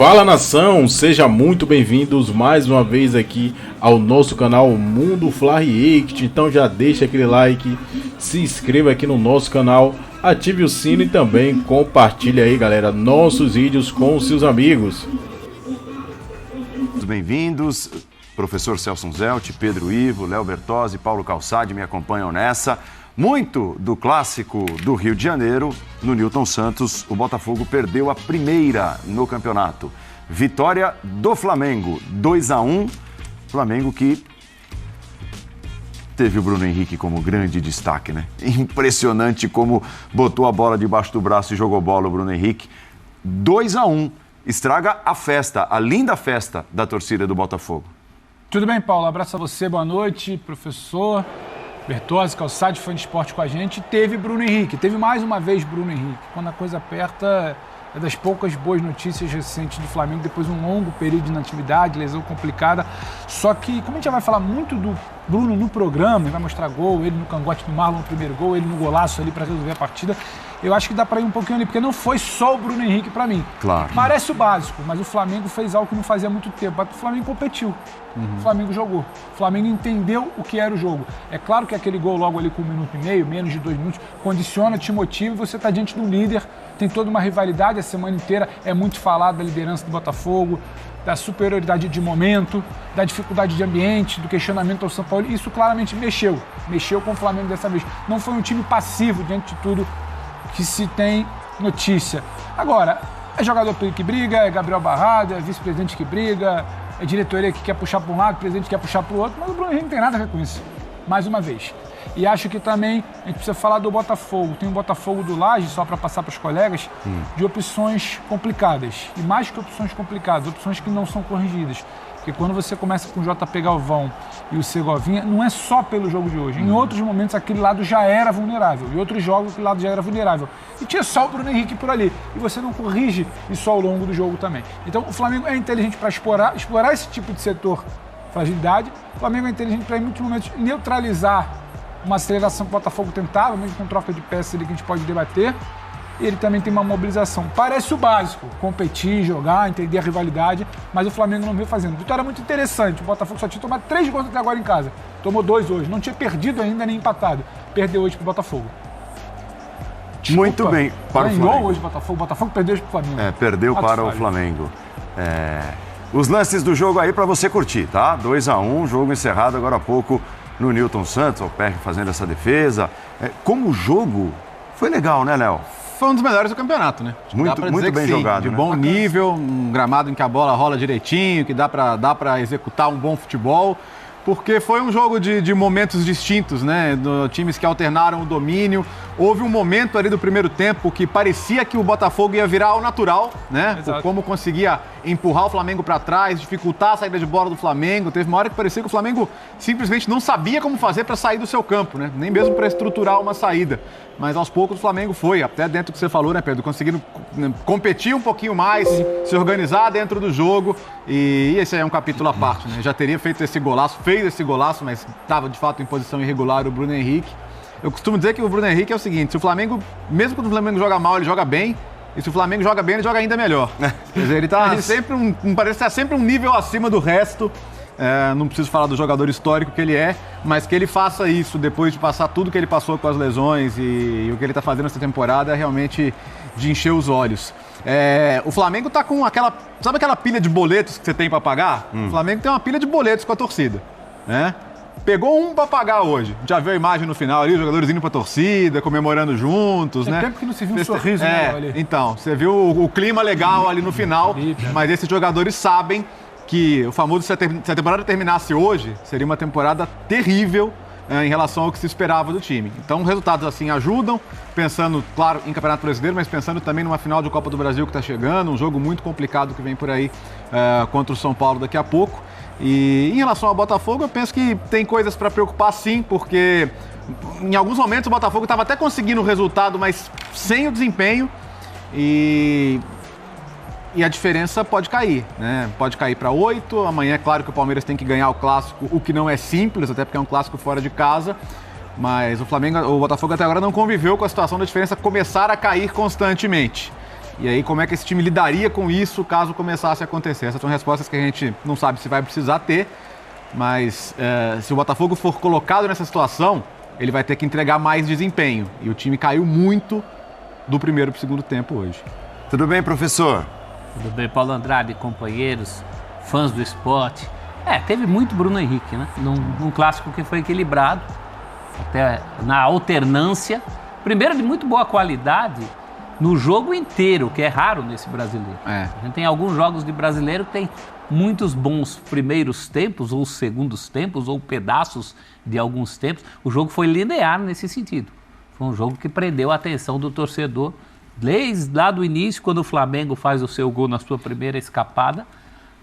Fala nação, sejam muito bem-vindos mais uma vez aqui ao nosso canal Mundo Fla React. Então já deixa aquele like, se inscreva aqui no nosso canal, ative o sino e também compartilhe aí, galera, nossos vídeos com os seus amigos. Bem-vindos, professor Celso Zelt, Pedro Ivo, Léo Bertozzi, Paulo Calçade me acompanham nessa. Muito do clássico do Rio de Janeiro, no Newton Santos, o Botafogo perdeu a primeira no campeonato. Vitória do Flamengo, 2-1. Flamengo que teve o Bruno Henrique como grande destaque, né? Impressionante como botou a bola debaixo do braço e jogou bola o Bruno Henrique. 2-1. Estraga a festa, a linda festa da torcida do Botafogo. Tudo bem, Paulo? Abraço a você, boa noite, professor Bertozzi, Calçade, fã de esporte com a gente. Teve Bruno Henrique, teve mais uma vez Bruno Henrique. Quando a coisa aperta, é das poucas boas notícias recentes do Flamengo, depois de um longo período de inatividade, lesão complicada. Só que, como a gente já vai falar muito do Bruno no programa, ele vai mostrar gol, ele no cangote do Marlon no primeiro gol, ele no golaço ali para resolver a partida, eu acho que dá para ir um pouquinho ali, porque não foi só o Bruno Henrique para mim. Claro. Parece o básico, mas o Flamengo fez algo que não fazia muito tempo. O Flamengo competiu. O Flamengo jogou. O Flamengo entendeu o que era o jogo. É claro que aquele gol logo ali com 1 minuto e meio, menos de 2 minutos, condiciona, te motiva, você está diante do líder, tem toda uma rivalidade, a semana inteira é muito falado da liderança do Botafogo, da superioridade de momento, da dificuldade de ambiente, do questionamento ao São Paulo. Isso claramente mexeu com o Flamengo dessa vez. Não foi um time passivo diante de tudo que se tem notícia. Agora, é jogador que briga, é Gabriel Barrado, é vice-presidente que briga, é diretoria que quer puxar para um lado, presidente que quer puxar para o outro, mas o Bruno Henrique não tem nada a ver com isso, mais uma vez. E acho que também a gente precisa falar do Botafogo. Tem o Botafogo do Laje, só para passar para os colegas, de opções complicadas. E mais que opções complicadas, opções que não são corrigidas. Porque quando você começa com o JP Galvão e o Segovinha, não é só pelo jogo de hoje. Em outros momentos, aquele lado já era vulnerável. Em outros jogos, aquele lado já era vulnerável. E tinha só o Bruno Henrique por ali. E você não corrige isso ao longo do jogo também. Então, o Flamengo é inteligente para explorar esse tipo de setor, fragilidade. O Flamengo é inteligente para, em muitos momentos, neutralizar uma aceleração que o Botafogo tentava, mesmo com troca de peças ali que a gente pode debater. E ele também tem uma mobilização. Parece o básico, competir, jogar, entender a rivalidade, mas o Flamengo não veio fazendo. Vitória muito interessante, o Botafogo só tinha tomado 3 gols até agora em casa. Tomou 2 hoje, não tinha perdido ainda nem empatado. Perdeu hoje pro Botafogo. Desculpa, muito bem, para o Flamengo. Hoje o Botafogo perdeu hoje pro Flamengo. Perdeu para o Flamengo. Os lances do jogo aí para você curtir, tá? 2-1, jogo encerrado agora há pouco no Newton Santos, o PR fazendo essa defesa. Como o jogo foi legal, né, Léo? Foi um dos melhores do campeonato, né? Muito bem jogado, de né? bom nível, um gramado em que a bola rola direitinho, que dá pra executar um bom futebol, porque foi um jogo de momentos distintos, né? Times que alternaram o domínio. Houve um momento ali do primeiro tempo que parecia que o Botafogo ia virar ao natural, né? Por como conseguia empurrar o Flamengo para trás, dificultar a saída de bola do Flamengo. Teve uma hora que parecia que o Flamengo simplesmente não sabia como fazer para sair do seu campo, né? Nem mesmo para estruturar uma saída. Mas aos poucos o Flamengo foi, até dentro do que você falou, né, Pedro? Conseguindo competir um pouquinho mais, se organizar dentro do jogo. E esse é um capítulo à parte, né? Já teria feito esse golaço, fez esse golaço, mas estava de fato em posição irregular o Bruno Henrique. Eu costumo dizer que o Bruno Henrique é o seguinte: se o Flamengo, mesmo quando o Flamengo joga mal, ele joga bem. E se o Flamengo joga bem, ele joga ainda melhor. Quer dizer, ele tá sempre parece estar sempre um nível acima do resto. Não preciso falar do jogador histórico que ele é, mas que ele faça isso depois de passar tudo que ele passou com as lesões e o que ele está fazendo essa temporada é realmente de encher os olhos. O Flamengo tá com sabe aquela pilha de boletos que você tem para pagar? O Flamengo tem uma pilha de boletos com a torcida, né? Pegou um para pagar hoje. Já viu a imagem no final ali, os jogadores indo pra torcida, comemorando juntos, né? Tem tempo que não se viu um sorriso, né, ali. Então, você viu o clima legal ali no final, mas esses jogadores sabem que o famoso, se a temporada terminasse hoje, seria uma temporada terrível em relação ao que se esperava do time. Então, resultados assim ajudam, pensando, claro, em Campeonato Brasileiro, mas pensando também numa final de Copa do Brasil que está chegando, um jogo muito complicado que vem por aí contra o São Paulo daqui a pouco. E em relação ao Botafogo, eu penso que tem coisas para preocupar sim, porque em alguns momentos o Botafogo estava até conseguindo o resultado, mas sem o desempenho e a diferença pode cair, né? Pode cair para 8, amanhã é claro que o Palmeiras tem que ganhar o clássico, o que não é simples, até porque é um clássico fora de casa, mas o Botafogo até agora não conviveu com a situação da diferença começar a cair constantemente. E aí, como é que esse time lidaria com isso caso começasse a acontecer? Essas são respostas que a gente não sabe se vai precisar ter, mas se o Botafogo for colocado nessa situação, ele vai ter que entregar mais desempenho. E o time caiu muito do primeiro para o segundo tempo hoje. Tudo bem, professor? Tudo bem, Paulo Andrade, companheiros, fãs do esporte. Teve muito Bruno Henrique, né? Num clássico que foi equilibrado, até na alternância. Primeiro, de muito boa qualidade no jogo inteiro, que é raro nesse brasileiro. A gente tem alguns jogos de brasileiro que tem muitos bons primeiros tempos, ou segundos tempos, ou pedaços de alguns tempos. O jogo foi linear nesse sentido. Foi um jogo que prendeu a atenção do torcedor desde lá do início, quando o Flamengo faz o seu gol na sua primeira escapada,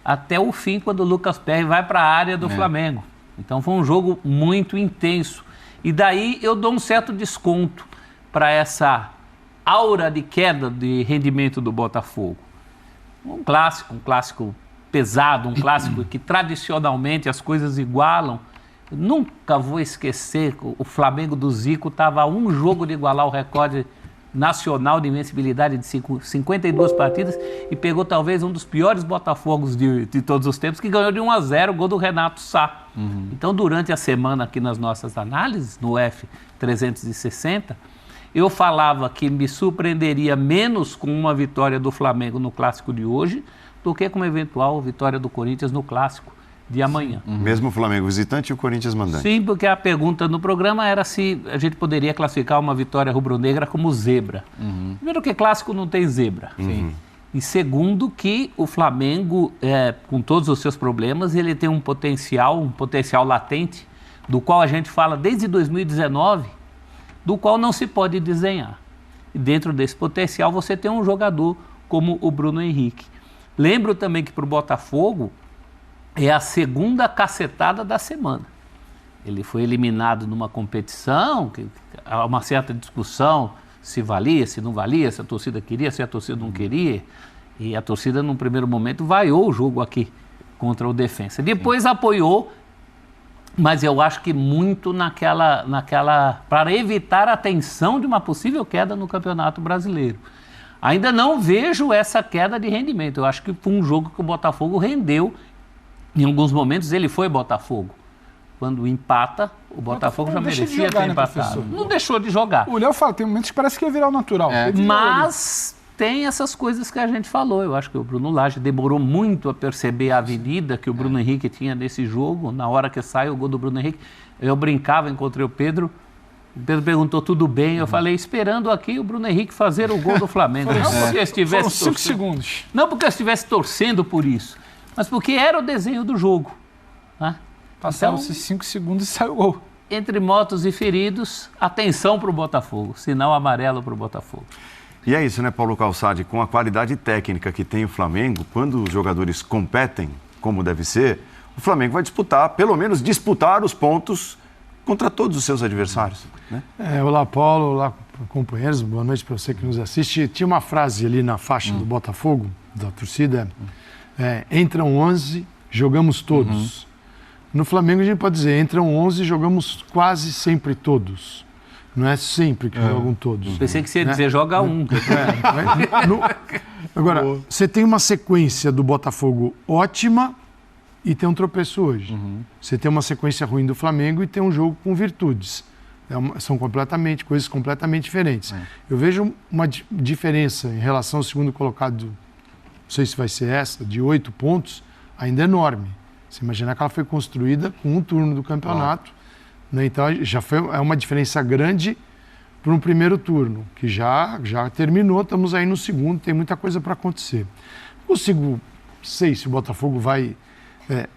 até o fim, quando o Lucas Perry vai para a área do Flamengo. Então foi um jogo muito intenso. E daí eu dou um certo desconto para essa aura de queda de rendimento do Botafogo. Um clássico pesado, um clássico que tradicionalmente as coisas igualam. Eu nunca vou esquecer, o Flamengo do Zico estava a um jogo de igualar o recorde nacional de invencibilidade de 52 partidas e pegou talvez um dos piores Botafogos de todos os tempos, que ganhou de 1-0 o gol do Renato Sá. Então, durante a semana aqui nas nossas análises, no F360, eu falava que me surpreenderia menos com uma vitória do Flamengo no clássico de hoje do que com uma eventual vitória do Corinthians no clássico de amanhã. Mesmo o Flamengo visitante e o Corinthians mandante. Sim, porque a pergunta no programa era se a gente poderia classificar uma vitória rubro-negra como zebra. Primeiro que clássico não tem zebra. E segundo que o Flamengo, com todos os seus problemas, ele tem um potencial latente, do qual a gente fala desde 2019, do qual não se pode desenhar. E dentro desse potencial você tem um jogador como o Bruno Henrique. Lembro também que para o Botafogo é a segunda cacetada da semana. Ele foi eliminado numa competição, que há uma certa discussão se valia, se não valia, se a torcida queria, se a torcida não queria. E a torcida, num primeiro momento, vaiou o jogo aqui contra o Defensa. Depois apoiou, mas eu acho que muito naquela para evitar a tensão de uma possível queda no Campeonato Brasileiro. Ainda não vejo essa queda de rendimento. Eu acho que foi um jogo que o Botafogo rendeu. Em alguns momentos ele foi Botafogo. Quando empata, o Botafogo já merecia ter empatado. Não deixou de jogar. O Léo fala, tem momentos que parece que ia virar o natural. Mas tem essas coisas que a gente falou. Eu acho que o Bruno Lage demorou muito a perceber a avenida que o Bruno Henrique tinha nesse jogo. Na hora que sai o gol do Bruno Henrique, eu brincava, encontrei o Pedro. O Pedro perguntou, tudo bem? Eu falei, esperando aqui o Bruno Henrique fazer o gol do Flamengo. Não porque eu estivesse 5 segundos. Não porque eu estivesse torcendo por isso, mas porque era o desenho do jogo. Né? Passaram-se 5 segundos e saiu o gol. Entre mortos e feridos, atenção para o Botafogo, sinal amarelo para o Botafogo. E é isso, né, Paulo Calçade? Com a qualidade técnica que tem o Flamengo, quando os jogadores competem como deve ser, o Flamengo vai disputar, pelo menos disputar os pontos contra todos os seus adversários. Né? Olá, Paulo, olá, companheiros, boa noite para você que nos assiste. Tinha uma frase ali na faixa do Botafogo, da torcida, entram 11, jogamos todos. No Flamengo a gente pode dizer, entram 11, jogamos quase sempre todos. Não é sempre que jogam todos. Pensei que você ia dizer, joga um. Agora, você tem uma sequência do Botafogo ótima e tem um tropeço hoje. Você tem uma sequência ruim do Flamengo e tem um jogo com virtudes. São coisas completamente diferentes. Eu vejo uma diferença em relação ao segundo colocado, não sei se vai ser essa, de 8 pontos, ainda enorme. Você imaginar que ela foi construída com um turno do campeonato, né? Então é uma diferença grande para um primeiro turno, que já terminou, estamos aí no segundo, tem muita coisa para acontecer. Não sei se o Botafogo vai...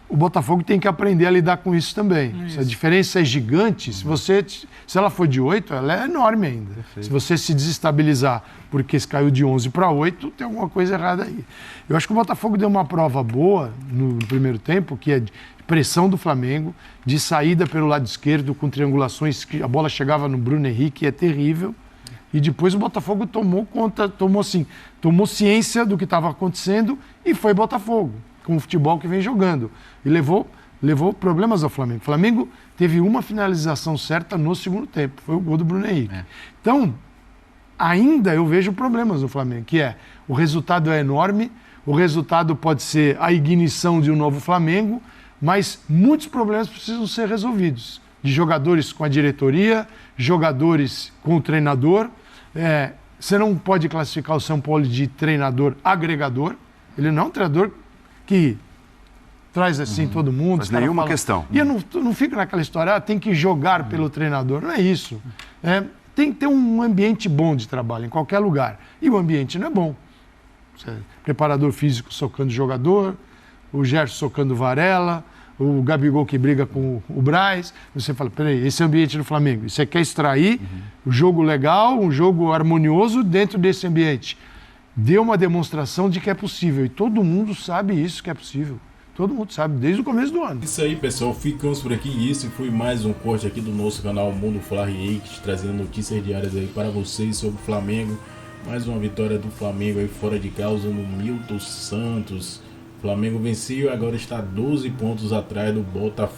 o Botafogo tem que aprender a lidar com isso também. Se a diferença é gigante, se ela for de 8, ela é enorme ainda. Perfeito. Se você se desestabilizar porque se caiu de 11 para 8, tem alguma coisa errada aí. Eu acho que o Botafogo deu uma prova boa no primeiro tempo, que é de pressão do Flamengo, de saída pelo lado esquerdo com triangulações, que a bola chegava no Bruno Henrique, é terrível. E depois o Botafogo tomou ciência do que estava acontecendo e foi Botafogo, com o futebol que vem jogando. E levou problemas ao Flamengo. O Flamengo teve uma finalização certa no segundo tempo, foi o gol do Bruno Henrique. Então, ainda eu vejo problemas no Flamengo, que é, o resultado é enorme, o resultado pode ser a ignição de um novo Flamengo, mas muitos problemas precisam ser resolvidos. De jogadores com a diretoria, jogadores com o treinador. Você não pode classificar o São Paulo de treinador agregador. Ele não é um treinador que traz assim todo mundo. Mas nenhuma questão. E eu não fico naquela história, tem que jogar pelo treinador. Não é isso. Tem que ter um ambiente bom de trabalho em qualquer lugar. E o ambiente não é bom. Preparador físico socando jogador, o Gerson socando Varela, o Gabigol que briga com o Braz. Você fala, peraí, esse é o ambiente do Flamengo. E você quer extrair um jogo legal, um jogo harmonioso dentro desse ambiente. Deu uma demonstração de que é possível. E todo mundo sabe isso que é possível. Todo mundo sabe, desde o começo do ano. Isso aí, pessoal. Ficamos por aqui. E esse foi mais um corte aqui do nosso canal Mundo Fla React, trazendo notícias diárias aí para vocês sobre o Flamengo. Mais uma vitória do Flamengo aí fora de casa no Newton Santos. O Flamengo venceu e agora está 12 pontos atrás do Botafogo.